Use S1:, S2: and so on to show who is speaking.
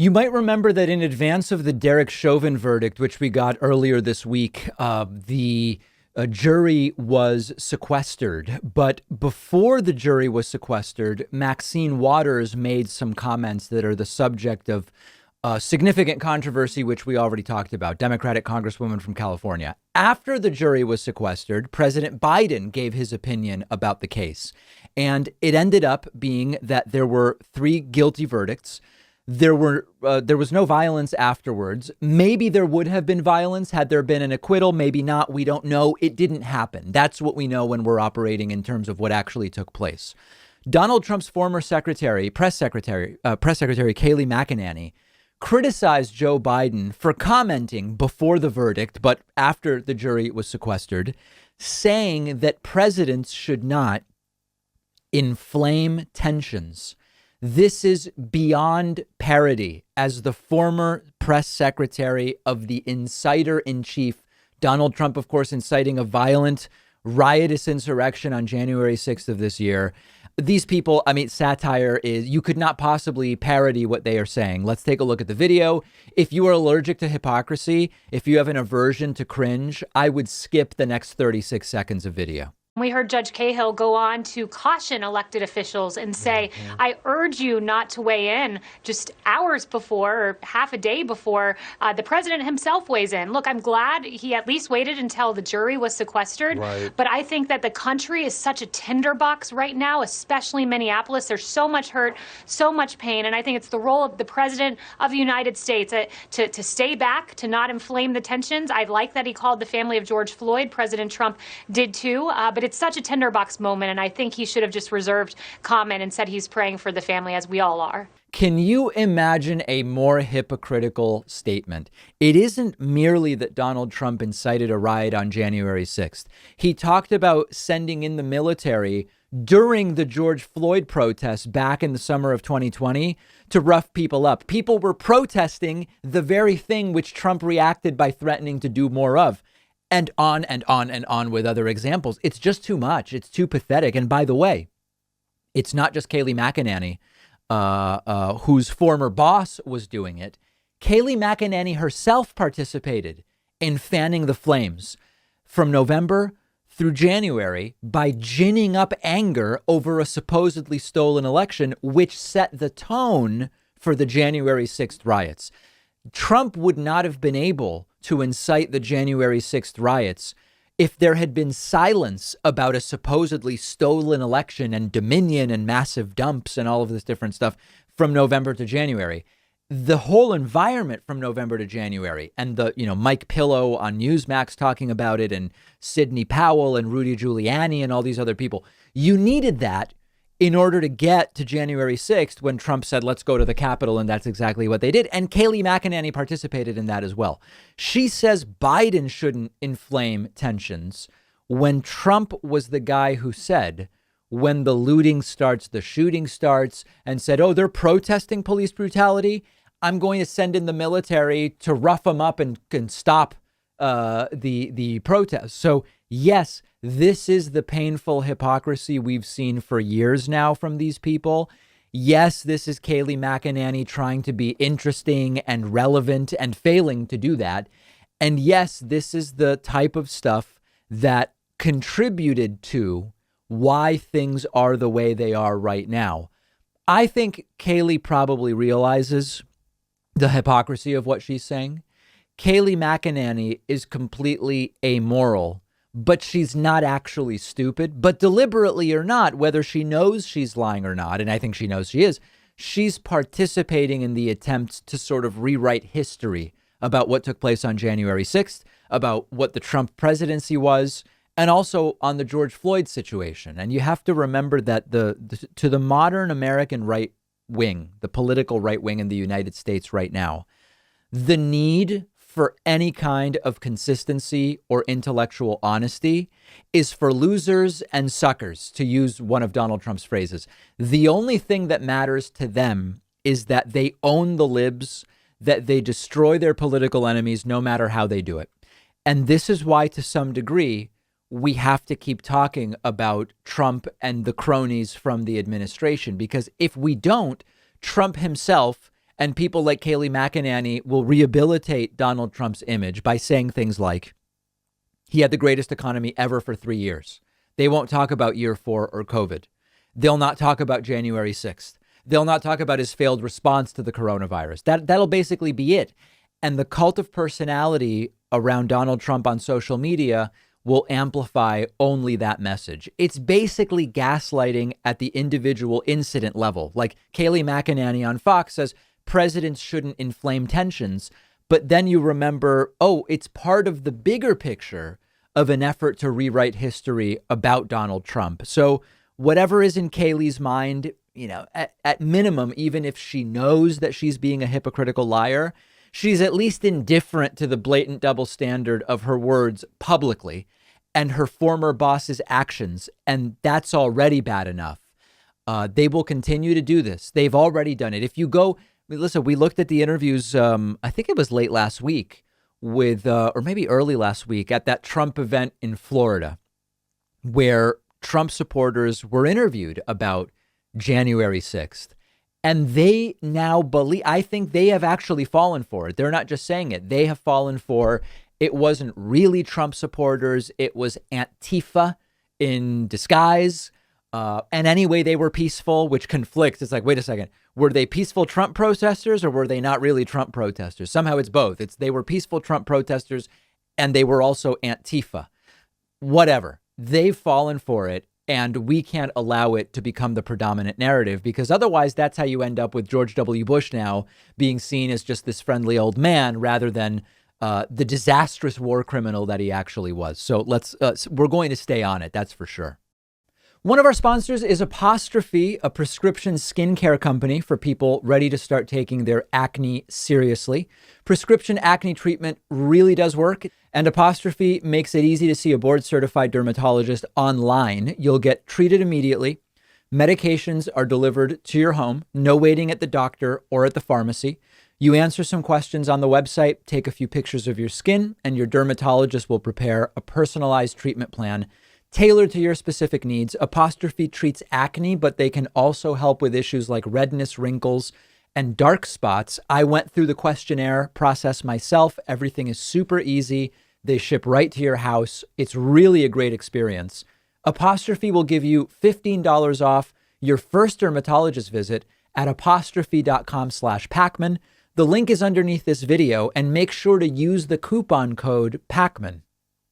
S1: You might remember that in advance of the Derek Chauvin verdict, which we got earlier this week, the jury was sequestered. But before the jury was sequestered, Maxine Waters made some comments that are the subject of significant controversy, which we already talked about. Democratic Congresswoman from California. After the jury was sequestered, President Biden gave his opinion about the case. And it ended up being that there were 3 guilty verdicts. There was no violence afterwards. Maybe there would have been violence had there been an acquittal. Maybe not. We don't know. It didn't happen. That's what we know when we're operating in terms of what actually took place. Donald Trump's former press secretary Kayleigh McEnany, criticized Joe Biden for commenting before the verdict, but after the jury was sequestered, saying that presidents should not inflame tensions. This is beyond parody. As the former press secretary of the insider-in-chief, Donald Trump, of course, inciting a violent, riotous insurrection on January 6th of this year. These people, Satire is, you could not possibly parody what they are saying. Let's take a look at the video. If you are allergic to hypocrisy, if you have an aversion to cringe, I would skip the next 36 seconds of video.
S2: We heard Judge Cahill go on to caution elected officials and say, I urge you not to weigh in just hours before or half a day before the president himself weighs in. Look, I'm glad he at least waited until the jury was sequestered. Right. But I think that the country is such a tinderbox right now, especially Minneapolis. There's so much hurt, so much pain. And I think it's the role of the president of the United States to stay back, to not inflame the tensions. I like that he called the family of George Floyd. President Trump did too. But it's such a tinderbox moment, and I think he should have just reserved comment and said he's praying for the family, as we all are.
S1: Can you imagine a more hypocritical statement? It isn't merely that Donald Trump incited a riot on January 6th. He talked about sending in the military during the George Floyd protests back in the summer of 2020 to rough people up. People were protesting the very thing which Trump reacted by threatening to do more of. And on and on and on with other examples. It's just too much. It's too pathetic. And by the way, it's not just Kayleigh McEnany, whose former boss was doing it. Kayleigh McEnany herself participated in fanning the flames from November through January by ginning up anger over a supposedly stolen election, which set the tone for the January 6th riots. Trump would not have been able to incite the January 6th riots if there had been silence about a supposedly stolen election and Dominion and massive dumps and all of this different stuff from November to January. The whole environment from November to January, and the, Mike Pillow on Newsmax talking about it, and Sidney Powell and Rudy Giuliani and all these other people, you needed that in order to get to January 6th, when Trump said, let's go to the Capitol. And that's exactly what they did. And Kayleigh McEnany participated in that as well. She says Biden shouldn't inflame tensions when Trump was the guy who said, when the looting starts, the shooting starts, and said, oh, they're protesting police brutality. I'm going to send in the military to rough them up and stop the protests. So, yes, this is the painful hypocrisy we've seen for years now from these people. Yes, this is Kayleigh McEnany trying to be interesting and relevant and failing to do that. And yes, this is the type of stuff that contributed to why things are the way they are right now. I think Kayleigh probably realizes the hypocrisy of what she's saying. Kayleigh McEnany is completely amoral, but she's not actually stupid. But deliberately or not, whether she knows she's lying or not, and I think she knows she is, she's participating in the attempt to sort of rewrite history about what took place on January 6th, about what the Trump presidency was, and also on the George Floyd situation. And you have to remember that to the modern American right wing, the political right wing in the United States right now, the need for any kind of consistency or intellectual honesty is for losers and suckers, to use one of Donald Trump's phrases. The only thing that matters to them is that they own the libs, that they destroy their political enemies, no matter how they do it. And this is why, to some degree, we have to keep talking about Trump and the cronies from the administration, because if we don't, Trump himself And people like Kayleigh McEnany will rehabilitate Donald Trump's image by saying things like, he had the greatest economy ever for 3 years. They won't talk about year 4 or COVID. They'll not talk about January 6th. They'll not talk about his failed response to the coronavirus. That'll basically be it. And the cult of personality around Donald Trump on social media will amplify only that message. It's basically gaslighting at the individual incident level. Like Kayleigh McEnany on Fox says, presidents shouldn't inflame tensions. But then you remember, oh, it's part of the bigger picture of an effort to rewrite history about Donald Trump. So whatever is in Kayleigh's mind, at minimum, even if she knows that she's being a hypocritical liar, she's at least indifferent to the blatant double standard of her words publicly and her former boss's actions. And that's already bad enough. They will continue to do this. They've already done it. If you go, listen, we looked at the interviews, I think it was late last week with, or maybe early last week at that Trump event in Florida, where Trump supporters were interviewed about January 6th. And they now believe, I think they have actually fallen for it. They're not just saying it. They have fallen for it wasn't really Trump supporters. It was Antifa in disguise. And anyway, they were peaceful, which conflicts. It's like, wait a second. Were they peaceful Trump protesters or were they not really Trump protesters? Somehow it's both. They were peaceful Trump protesters and they were also Antifa. Whatever. They've fallen for it. And we can't allow it to become the predominant narrative, because otherwise that's how you end up with George W. Bush now being seen as just this friendly old man rather than the disastrous war criminal that he actually was. So we're going to stay on it. That's for sure. One of our sponsors is Apostrophe, a prescription skincare company for people ready to start taking their acne seriously. Prescription acne treatment really does work, and Apostrophe makes it easy to see a board-certified dermatologist online. You'll get treated immediately. Medications are delivered to your home, no waiting at the doctor or at the pharmacy. You answer some questions on the website, take a few pictures of your skin, and your dermatologist will prepare a personalized treatment plan tailored to your specific needs. Apostrophe treats acne, but they can also help with issues like redness, wrinkles, and dark spots. I went through the questionnaire process myself. Everything is super easy. They ship right to your house. It's really a great experience. Apostrophe will give you $15 off your first dermatologist visit at apostrophe.com/Pakman. The link is underneath this video, and make sure to use the coupon code Pakman.